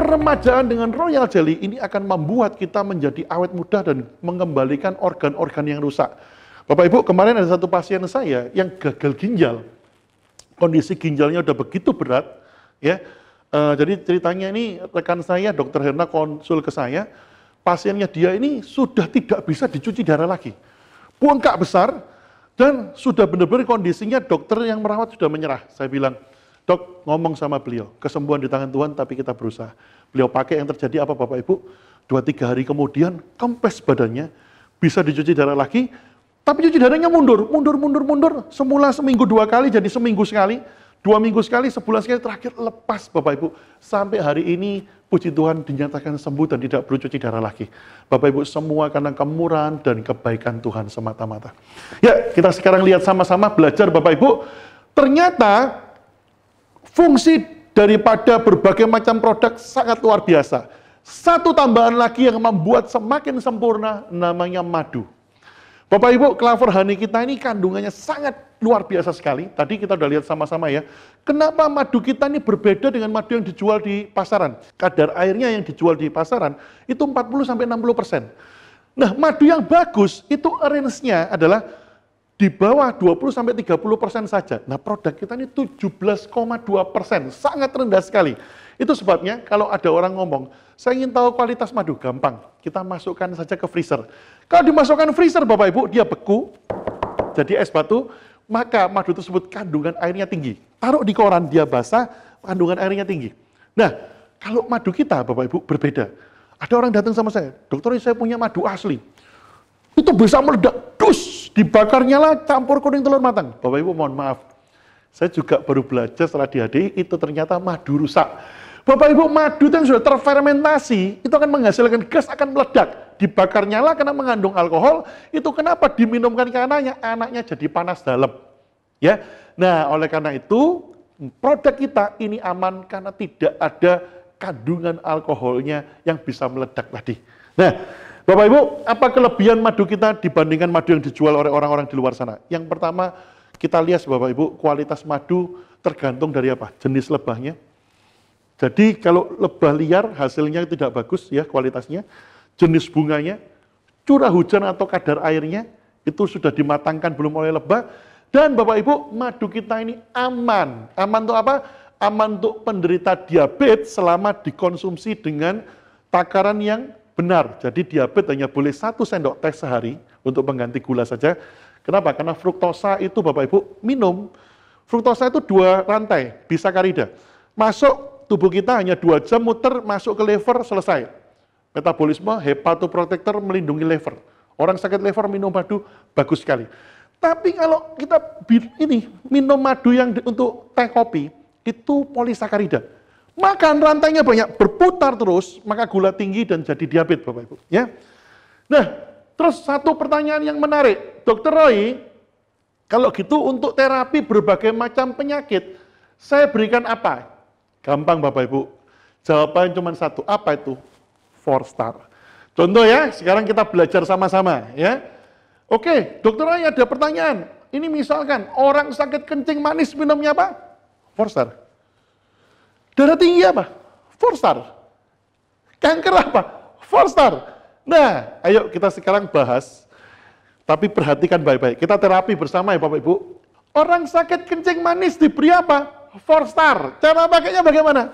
peremajaan dengan Royal Jelly ini akan membuat kita menjadi awet muda dan mengembalikan organ-organ yang rusak. Bapak Ibu, kemarin ada satu pasien saya yang gagal ginjal. Kondisi ginjalnya udah begitu berat, ya. Jadi ceritanya ini rekan saya, Dr. Herna konsul ke saya, pasiennya dia ini sudah tidak bisa dicuci darah lagi. Bengkak besar, dan sudah benar-benar kondisinya dokter yang merawat sudah menyerah. Saya bilang, Dok, ngomong sama beliau, kesembuhan di tangan Tuhan, tapi kita berusaha. Beliau pakai, yang terjadi apa Bapak Ibu? 2-3 hari kemudian, kempes badannya, bisa dicuci darah lagi, tapi cuci darahnya mundur. Semula seminggu 2 kali, jadi seminggu sekali, 2 minggu sekali, sebulan sekali, terakhir lepas Bapak Ibu. Sampai hari ini, puji Tuhan dinyatakan sembuh dan tidak perlu cuci darah lagi. Bapak Ibu, semua karena kemurahan dan kebaikan Tuhan semata-mata. Ya, kita sekarang lihat sama-sama, belajar Bapak Ibu. Ternyata, fungsi daripada berbagai macam produk sangat luar biasa. Satu tambahan lagi yang membuat semakin sempurna, namanya madu. Bapak Ibu, clover honey kita ini kandungannya sangat luar biasa sekali. Tadi kita udah lihat sama-sama ya. Kenapa madu kita ini berbeda dengan madu yang dijual di pasaran? Kadar airnya yang dijual di pasaran itu 40-60%. Nah, madu yang bagus itu range-nya adalah di bawah 20-30% saja. Nah, produk kita ini 17,2%, sangat rendah sekali. Itu sebabnya kalau ada orang ngomong, saya ingin tahu kualitas madu, gampang. Kita masukkan saja ke freezer. Kalau dimasukkan freezer, Bapak Ibu, dia beku, jadi es batu, maka madu tersebut kandungan airnya tinggi. Taruh di koran, dia basah, kandungan airnya tinggi. Nah, kalau madu kita, Bapak Ibu, berbeda. Ada orang datang sama saya, Dokter, saya punya madu asli. Itu bisa meledak, dus, dibakar nyala, campur kuning telur matang. Bapak Ibu, mohon maaf. Saya juga baru belajar setelah di HDI, itu ternyata madu rusak. Bapak Ibu, madu yang sudah terfermentasi, itu akan menghasilkan gas, akan meledak. Dibakar nyala karena mengandung alkohol, itu kenapa diminumkan ke anaknya? Anaknya jadi panas dalam. Ya, nah oleh karena itu, produk kita ini aman karena tidak ada kandungan alkoholnya yang bisa meledak tadi. Nah, Bapak Ibu, apa kelebihan madu kita dibandingkan madu yang dijual oleh orang-orang di luar sana? Yang pertama, kita lihat Bapak Ibu, kualitas madu tergantung dari apa? Jenis lebahnya. Jadi kalau lebah liar hasilnya tidak bagus ya kualitasnya, jenis bunganya, curah hujan atau kadar airnya itu sudah dimatangkan belum oleh lebah, dan Bapak Ibu, madu kita ini aman. Aman untuk apa? Aman untuk penderita diabetes selama dikonsumsi dengan takaran yang benar. Jadi diabetes hanya boleh 1 sendok teh sehari untuk pengganti gula saja. Kenapa? Karena fruktosa itu Bapak Ibu minum, fruktosa itu 2 rantai, bisakarida. Masuk tubuh kita hanya 2 jam muter, masuk ke liver, selesai. Metabolisme, hepatoprotektor melindungi liver. Orang sakit liver minum madu, bagus sekali. Tapi kalau kita ini minum madu yang untuk teh kopi, itu polisakarida. Makan rantainya banyak, berputar terus, maka gula tinggi dan jadi diabetes Bapak Ibu. Ya. Nah, terus satu pertanyaan yang menarik. Dokter Roy, kalau gitu untuk terapi berbagai macam penyakit, saya berikan apa? Gampang Bapak Ibu, jawabannya cuma satu, apa itu? 4-star. Contoh ya, sekarang kita belajar sama-sama ya. Oke, Dokter Roy ada pertanyaan, ini misalkan orang sakit kencing manis minumnya apa? 4-star. Darah tinggi apa? 4-star. Kanker apa? 4-star. Nah, ayo kita sekarang bahas, tapi perhatikan baik-baik, kita terapi bersama ya Bapak Ibu. Orang sakit kencing manis diberi apa? 4-star. Cara pakainya bagaimana?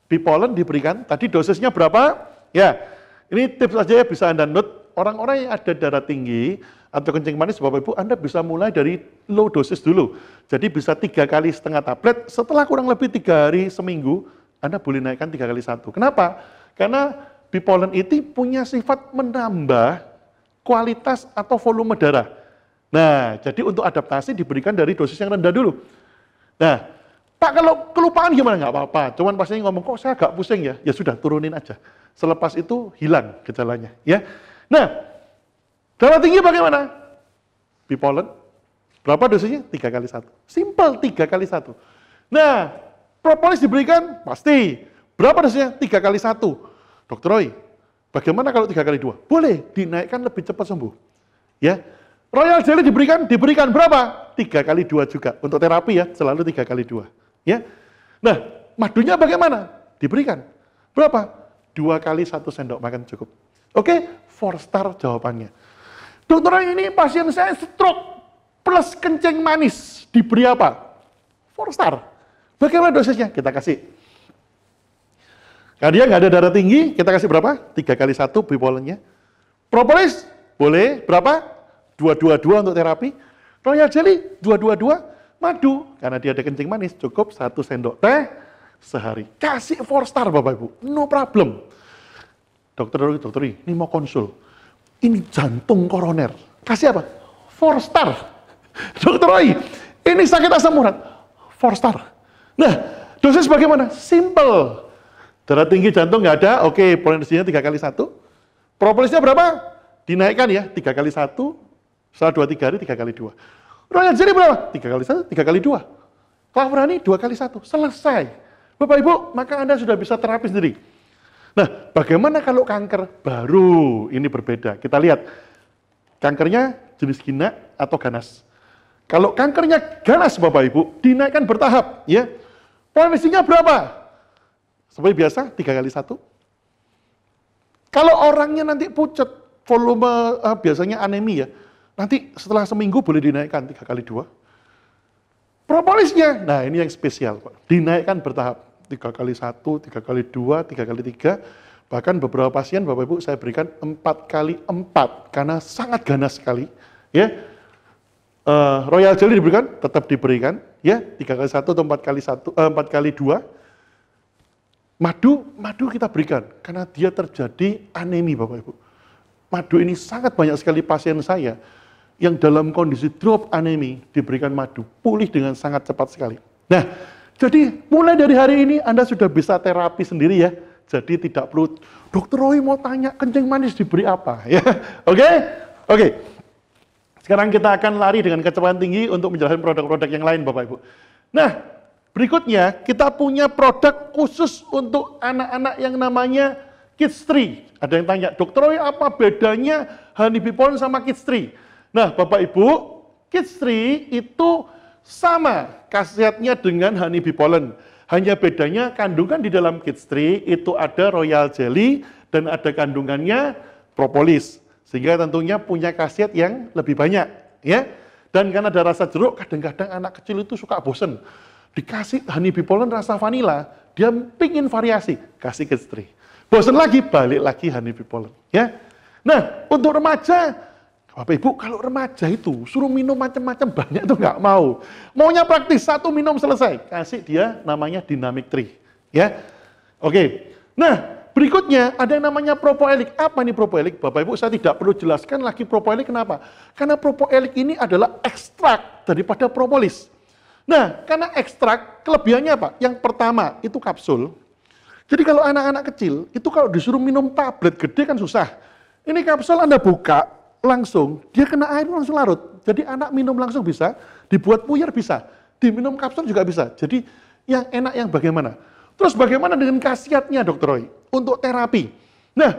Bipolen diberikan, tadi dosisnya berapa? Ya, ini tips saja ya, bisa Anda note. Orang-orang yang ada darah tinggi atau kencing manis, Bapak Ibu, Anda bisa mulai dari low dosis dulu. Jadi bisa 3,5 kali tablet, setelah kurang lebih 3 hari seminggu, Anda boleh naikkan 3 kali 1. Kenapa? Karena bipolen itu punya sifat menambah kualitas atau volume darah. Nah, jadi untuk adaptasi diberikan dari dosis yang rendah dulu. Nah, Pak, kalau kelupaan gimana? Nggak apa-apa. Cuman pasiennya ngomong, kok saya agak pusing ya? Ya sudah, turunin aja. Selepas itu hilang gejalanya. Ya. Nah, darah tinggi bagaimana? Bipolen. Berapa dosisnya? 3 kali 1. Simple, 3 kali 1. Nah, propolis diberikan? Pasti. Berapa dosisnya? 3 kali 1. Dokter Roy, bagaimana kalau 3 kali 2? Boleh, dinaikkan lebih cepat sembuh. Ya. Royal Jelly diberikan? Diberikan berapa? 3 kali 2 juga. Untuk terapi ya, selalu 3 kali 2. Ya. Nah, madunya bagaimana? Diberikan. Berapa? 2 kali 1 sendok makan cukup. Oke, 4 star jawabannya. Dokter, ini pasien saya stroke plus kencing manis, diberi apa? 4 star. Bagaimana dosisnya? Kita kasih. Karena dia nggak ada darah tinggi, kita kasih berapa? 3 kali 1 bipolennya. Propolis, boleh berapa? 222 untuk terapi. Royal jelly, 222. Madu, karena dia ada kencing manis, cukup 1 sendok teh sehari. Kasih 4 star Bapak Ibu, no problem. Dokter, ini mau konsul. Ini jantung koroner. Kasih apa? 4 star. Dokter Roy, ini sakit asam urat. 4 star. Nah, dosis bagaimana? Simple. Darah tinggi jantung nggak ada, oke, potensinya 3 kali 1. Propolisnya berapa? Dinaikkan ya, 3 kali 1. Setelah 2-3 hari, 3 kali 2. Royal jelly berapa? 3 kali 1, 3 kali 2. Clavrani 2 kali 1. Selesai. Bapak Ibu, maka Anda sudah bisa terapi sendiri. Nah, bagaimana kalau kanker? Baru ini berbeda. Kita lihat, kankernya jenis gina atau ganas. Kalau kankernya ganas Bapak Ibu, dinaikkan bertahap. Ya. Potensinya berapa? Seperti biasa, 3 kali 1. Kalau orangnya nanti pucat, volume biasanya anemi ya, nanti setelah seminggu boleh dinaikkan 3 kali 2. Propolisnya, nah ini yang spesial Pak. Dinaikkan bertahap. 3 kali 1, 3 kali 2, 3 kali 3. Bahkan beberapa pasien Bapak Ibu saya berikan 4 kali 4 karena sangat ganas sekali. Ya, Royal jelly diberikan, tetap diberikan. Ya, 3 kali 1 atau 4 kali 1, 4 kali 2. Madu kita berikan karena dia terjadi anemi Bapak Ibu. Madu ini sangat banyak sekali pasien saya yang dalam kondisi drop anemi diberikan madu, pulih dengan sangat cepat sekali. Nah, jadi mulai dari hari ini Anda sudah bisa terapi sendiri ya. Jadi tidak perlu, Dokter Roy mau tanya kencing manis diberi apa ya. Oke. Sekarang kita akan lari dengan kecepatan tinggi untuk menjelaskan produk-produk yang lain Bapak Ibu. Nah, berikutnya kita punya produk khusus untuk anak-anak yang namanya Kids 3. Ada yang tanya, Dokter Roy apa bedanya Honeybee Pollen sama Kids 3? Nah Bapak Ibu, Kids 3 itu sama khasiatnya dengan Honeybee Pollen. Hanya bedanya kandungan di dalam Kids 3 itu ada Royal Jelly dan ada kandungannya propolis. Sehingga tentunya punya khasiat yang lebih banyak. Ya. Dan karena ada rasa jeruk, kadang-kadang anak kecil itu suka bosen. Dikasih Honeybee Pollen rasa vanila, dia pingin variasi, kasih Kids 3. Bosen lagi, balik lagi Honeybee Pollen. Ya. Nah, untuk remaja, Bapak Ibu, kalau remaja itu suruh minum macam-macam banyak tuh nggak mau. Maunya praktis, 1 minum selesai. Kasih dia namanya Dynamic 3. Ya. Oke. Nah, berikutnya ada yang namanya Propoelic. Apa nih Propoelic? Bapak Ibu, saya tidak perlu jelaskan lagi Propoelic kenapa. Karena Propoelic ini adalah ekstrak daripada propolis. Nah, karena ekstrak, kelebihannya apa? Yang pertama, itu kapsul. Jadi kalau anak-anak kecil, itu kalau disuruh minum tablet gede kan susah. Ini kapsul Anda buka, langsung, dia kena air langsung larut. Jadi anak minum langsung bisa, dibuat puyer bisa, diminum kapsul juga bisa. Jadi yang enak yang bagaimana? Terus bagaimana dengan khasiatnya Dr. Roy? Untuk terapi. Nah,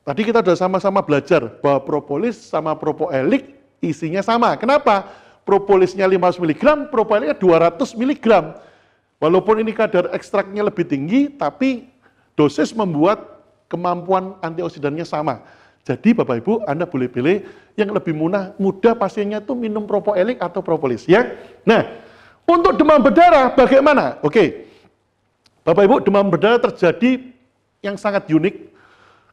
tadi kita sudah sama-sama belajar bahwa propolis sama propoelic isinya sama. Kenapa? Propolisnya 500 mg, propoelicnya 200 mg. Walaupun ini kadar ekstraknya lebih tinggi, tapi dosis membuat kemampuan antioksidannya sama. Jadi Bapak Ibu, Anda boleh pilih yang lebih mudah pasiennya itu minum propoelic atau propolis ya. Nah, untuk demam berdarah bagaimana? Oke. Bapak Ibu, demam berdarah terjadi yang sangat unik.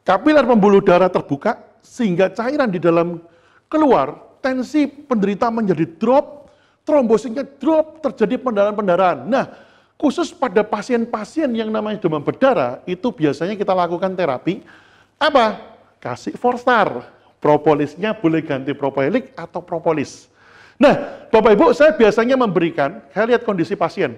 Kapiler pembuluh darah terbuka sehingga cairan di dalam keluar, tensi penderita menjadi drop, trombositnya drop, terjadi pendarahan-pendarahan. Nah, khusus pada pasien-pasien yang namanya demam berdarah, itu biasanya kita lakukan terapi, apa? Kasih 4 star. Propolisnya boleh ganti propoelic atau propolis. Nah, Bapak Ibu, saya biasanya memberikan, saya lihat kondisi pasien.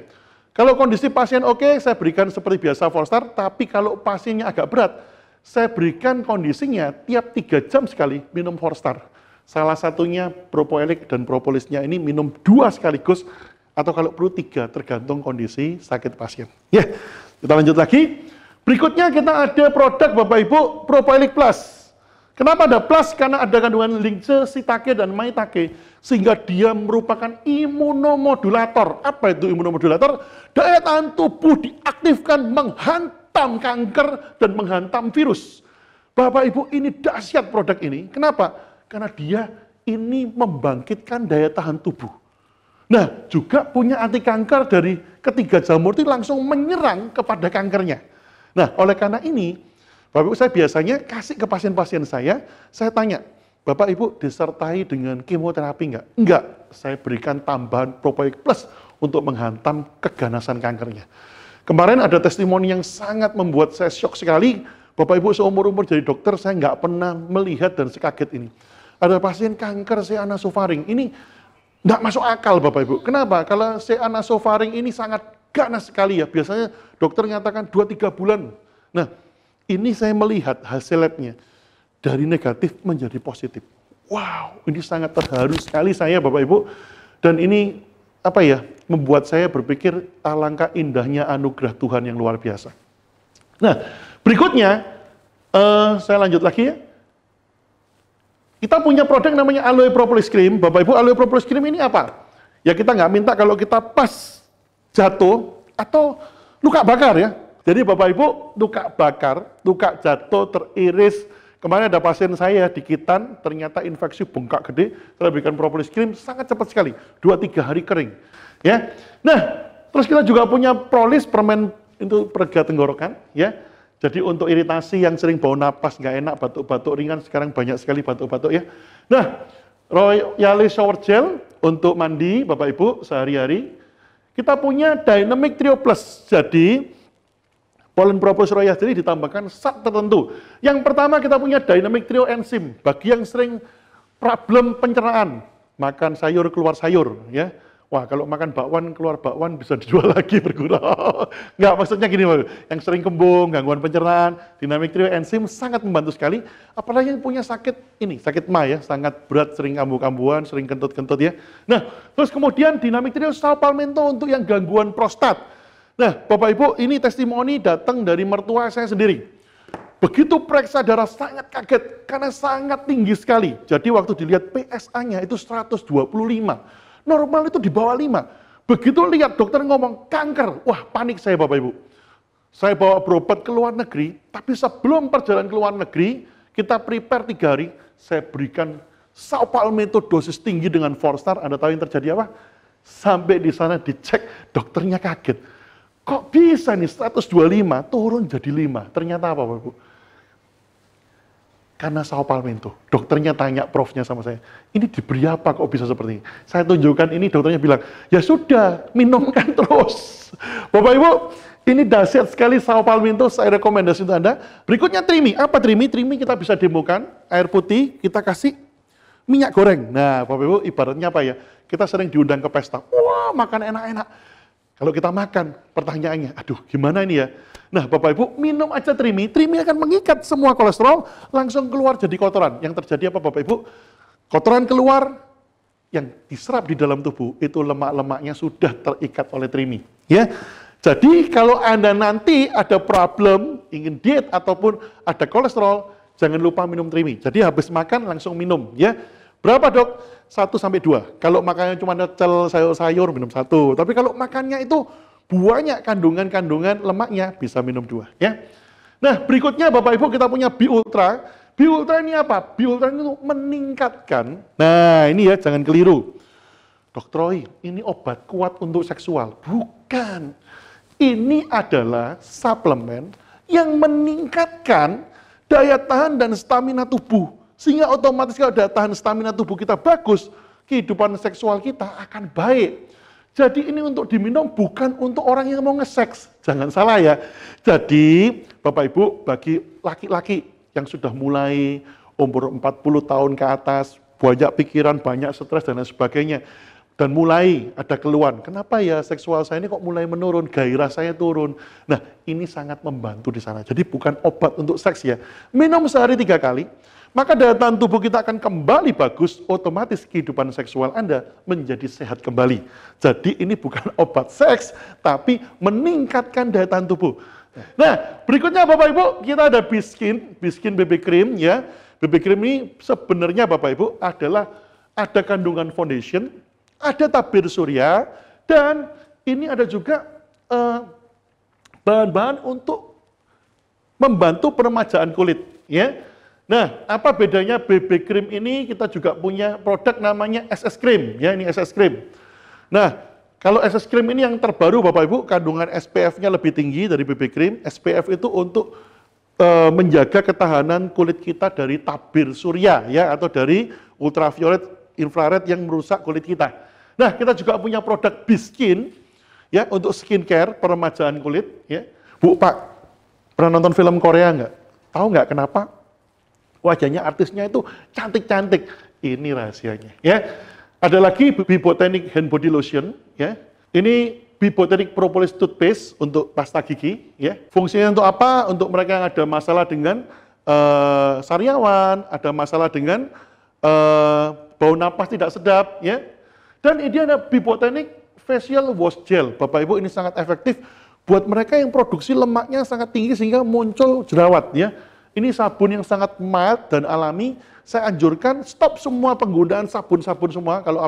Kalau kondisi pasien oke, saya berikan seperti biasa 4 star, tapi kalau pasiennya agak berat, saya berikan kondisinya tiap 3 jam sekali minum 4 star. Salah satunya propoelic dan propolisnya ini minum 2 sekaligus, atau kalau perlu 3, tergantung kondisi sakit pasien. Ya, kita lanjut lagi. Berikutnya kita ada produk Bapak Ibu, Propoelic Plus. Kenapa ada plus? Karena ada kandungan lincah, shiitake, dan maitake. Sehingga dia merupakan imunomodulator. Apa itu imunomodulator? Daya tahan tubuh diaktifkan, menghantam kanker dan menghantam virus. Bapak Ibu, ini dahsyat produk ini. Kenapa? Karena dia ini membangkitkan daya tahan tubuh. Nah, juga punya anti kanker dari ketiga jamur itu langsung menyerang kepada kankernya. Nah, oleh karena ini, Bapak Ibu, saya biasanya kasih ke pasien-pasien saya tanya, Bapak Ibu disertai dengan kemoterapi enggak? Enggak, saya berikan tambahan Probiotik Plus untuk menghantam keganasan kankernya. Kemarin ada testimoni yang sangat membuat saya syok sekali. Bapak Ibu, seumur-umur jadi dokter, saya nggak pernah melihat dan sekaget ini. Ada pasien kanker C-anasofaring, ini nggak masuk akal Bapak Ibu. Kenapa? Kalau C-anasofaring ini sangat ganas sekali ya, biasanya dokter nyatakan 2-3 bulan. Nah, ini saya melihat hasil labnya, dari negatif menjadi positif. Wow, ini sangat terharu sekali saya Bapak Ibu. Dan ini, membuat saya berpikir alangkah indahnya anugerah Tuhan yang luar biasa. Nah, berikutnya, saya lanjut lagi ya. Kita punya produk namanya Aloe Propolis Cream. Bapak Ibu, Aloe Propolis Cream ini apa? Ya kita nggak minta kalau kita pas jatuh atau luka bakar ya. Jadi Bapak Ibu, luka bakar, luka jatuh, teriris. Kemarin ada pasien saya dikitan, ternyata infeksi bengkak gede, saya berikan Propolis Cream, sangat cepat sekali, 2-3 hari kering. Ya. Nah, terus kita juga punya Prolis, permen itu perega tenggorokan, ya. Jadi untuk iritasi yang sering bau napas, nggak enak, batuk-batuk ringan, sekarang banyak sekali batuk-batuk ya. Nah, Royale Shower Gel untuk mandi, Bapak Ibu, sehari-hari. Kita punya Dynamic Trio Plus, jadi Pollen Propolis Royale Jelly ditambahkan zat tertentu. Yang pertama kita punya Dynamic Trio Enzim, bagi yang sering problem pencernaan, makan sayur keluar sayur, ya. Wah, kalau makan bakwan, keluar bakwan bisa dijual lagi bergurau. Enggak, maksudnya gini, yang sering kembung, gangguan pencernaan, Dynamic Trio Enzim sangat membantu sekali. Apalagi yang punya sakit ini, sakit MA ya, sangat berat, sering kambuh-kambuhan, sering kentut-kentut ya. Nah, terus kemudian Dynamic Trio Saw Palmetto untuk yang gangguan prostat. Nah, Bapak Ibu, ini testimoni datang dari mertua saya sendiri. Begitu periksa darah sangat kaget, karena sangat tinggi sekali. Jadi waktu dilihat PSA-nya itu 125. Normal itu di bawah 5. Begitu lihat dokter ngomong kanker, wah panik saya Bapak Ibu. Saya bawa berobat ke luar negeri, tapi sebelum perjalanan ke luar negeri, kita prepare 3 hari, saya berikan Saw Palmetto dosis tinggi dengan 4-star. Anda tahu yang terjadi apa? Sampai di sana dicek, dokternya kaget. Kok bisa nih 125 turun jadi 5? Ternyata apa Bapak Ibu? Karena Saw Palmetto. Dokternya tanya, profnya sama saya, ini diberi apa kok bisa seperti ini? Saya tunjukkan ini, dokternya bilang, ya sudah, minumkan terus. Bapak Ibu, ini dahsyat sekali Saw Palmetto, saya rekomendasi untuk Anda. Berikutnya Trimi. Apa Trimi? Trimi kita bisa demokan, air putih, kita kasih minyak goreng. Nah, Bapak Ibu, ibaratnya apa ya? Kita sering diundang ke pesta, wah makan enak-enak. Kalau kita makan, pertanyaannya, aduh gimana ini ya? Nah Bapak Ibu, minum aja Trimi, Trimi akan mengikat semua kolesterol, langsung keluar jadi kotoran. Yang terjadi apa Bapak Ibu? Kotoran keluar, yang diserap di dalam tubuh, itu lemak-lemaknya sudah terikat oleh Trimi. Ya, jadi kalau Anda nanti ada problem, ingin diet ataupun ada kolesterol, jangan lupa minum Trimi. Jadi habis makan langsung minum. Ya, berapa dok? 1-2. Kalau makannya cuma necel sayur-sayur, minum 1. Tapi kalau makannya itu banyak kandungan-kandungan lemaknya, bisa minum 2 ya. Nah, berikutnya Bapak Ibu kita punya B-Ultra. B-Ultra ini apa? B-Ultra ini meningkatkan. Nah, ini ya jangan keliru. Dr. Roy, ini obat kuat untuk seksual. Bukan. Ini adalah suplemen yang meningkatkan daya tahan dan stamina tubuh. Sehingga otomatis kalau daya tahan stamina tubuh kita bagus, kehidupan seksual kita akan baik. Jadi ini untuk diminum bukan untuk orang yang mau nge-seks. Jangan salah ya. Jadi Bapak Ibu bagi laki-laki yang sudah mulai umur 40 tahun ke atas, banyak pikiran, banyak stres dan lain sebagainya. Dan mulai ada keluhan, kenapa ya seksual saya ini kok mulai menurun, gairah saya turun. Nah ini sangat membantu di sana. Jadi bukan obat untuk seks ya. Minum sehari 3 kali. Maka daya tahan tubuh kita akan kembali bagus, otomatis kehidupan seksual Anda menjadi sehat kembali. Jadi ini bukan obat seks, tapi meningkatkan daya tahan tubuh. Nah, berikutnya Bapak Ibu, kita ada Biskin BB Cream ya. BB Cream ini sebenarnya Bapak Ibu adalah ada kandungan foundation, ada tabir surya, dan ini ada juga bahan-bahan untuk membantu peremajaan kulit, ya. Nah, apa bedanya BB Cream ini? Kita juga punya produk namanya SS Cream, ya, ini SS Cream. Nah, kalau SS Cream ini yang terbaru Bapak Ibu, kandungan SPF-nya lebih tinggi dari BB Cream. SPF itu untuk menjaga ketahanan kulit kita dari tabir surya, ya, atau dari ultraviolet, infrared yang merusak kulit kita. Nah, kita juga punya produk Biskin, ya, untuk skincare, peremajaan kulit, ya. Bu, Pak, pernah nonton film Korea nggak? Tahu nggak kenapa wajahnya artisnya itu cantik-cantik? Ini rahasianya, ya. Ada lagi Bibotanic Hand Body Lotion, ya. Ini Bibotanic Propolis Toothpaste untuk pasta gigi, ya. Fungsinya untuk apa? Untuk mereka yang ada masalah dengan sariawan, ada masalah dengan bau napas tidak sedap, ya. Dan ini ada Bibotanic Facial Wash Gel. Bapak Ibu, ini sangat efektif buat mereka yang produksi lemaknya sangat tinggi sehingga muncul jerawat, ya. Ini sabun yang sangat mild dan alami. Saya anjurkan stop semua penggunaan sabun-sabun semua kalau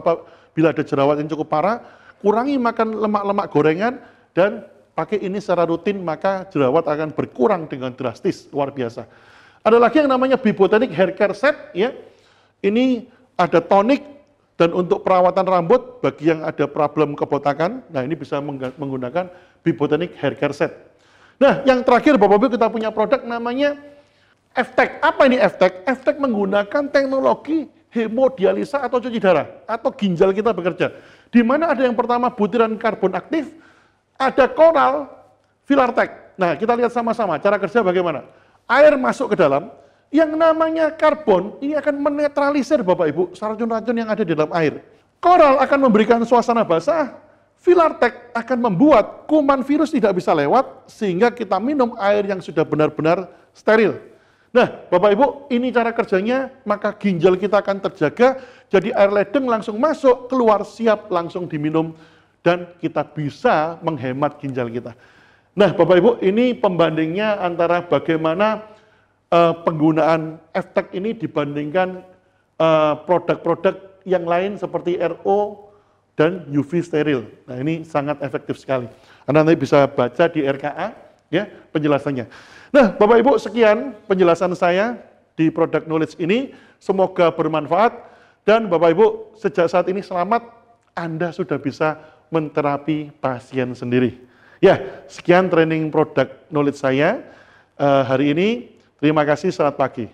bila ada jerawat yang cukup parah. Kurangi makan lemak-lemak gorengan dan pakai ini secara rutin, maka jerawat akan berkurang dengan drastis, luar biasa. Ada lagi yang namanya Bibotanic Hair Care Set, ya. Ini ada tonik dan untuk perawatan rambut bagi yang ada problem kebotakan. Nah, ini bisa menggunakan Bibotanic Hair Care Set. Nah, yang terakhir Bapak Ibu, kita punya produk namanya Eftek. Apa ini Eftek? Eftek menggunakan teknologi hemodialisa atau cuci darah atau ginjal kita bekerja. Di mana ada yang pertama butiran karbon aktif, ada koral Filartek. Nah, kita lihat sama-sama cara kerja bagaimana. Air masuk ke dalam, yang namanya karbon ini akan menetralisir Bapak Ibu racun-racun yang ada di dalam air. Koral akan memberikan suasana basah, Filartek akan membuat kuman virus tidak bisa lewat sehingga kita minum air yang sudah benar-benar steril. Nah, Bapak Ibu, ini cara kerjanya, maka ginjal kita akan terjaga, jadi air ledeng langsung masuk, keluar siap langsung diminum, dan kita bisa menghemat ginjal kita. Nah, Bapak Ibu, ini pembandingnya antara bagaimana penggunaan Eftek ini dibandingkan produk-produk yang lain seperti RO dan UV steril. Nah, ini sangat efektif sekali. Anda nanti bisa baca di RKA, ya, penjelasannya. Nah, Bapak Ibu, sekian penjelasan saya di Product Knowledge ini. Semoga bermanfaat. Dan Bapak Ibu, sejak saat ini selamat, Anda sudah bisa menterapi pasien sendiri. Ya, sekian training Product Knowledge saya hari ini. Terima kasih, selamat pagi.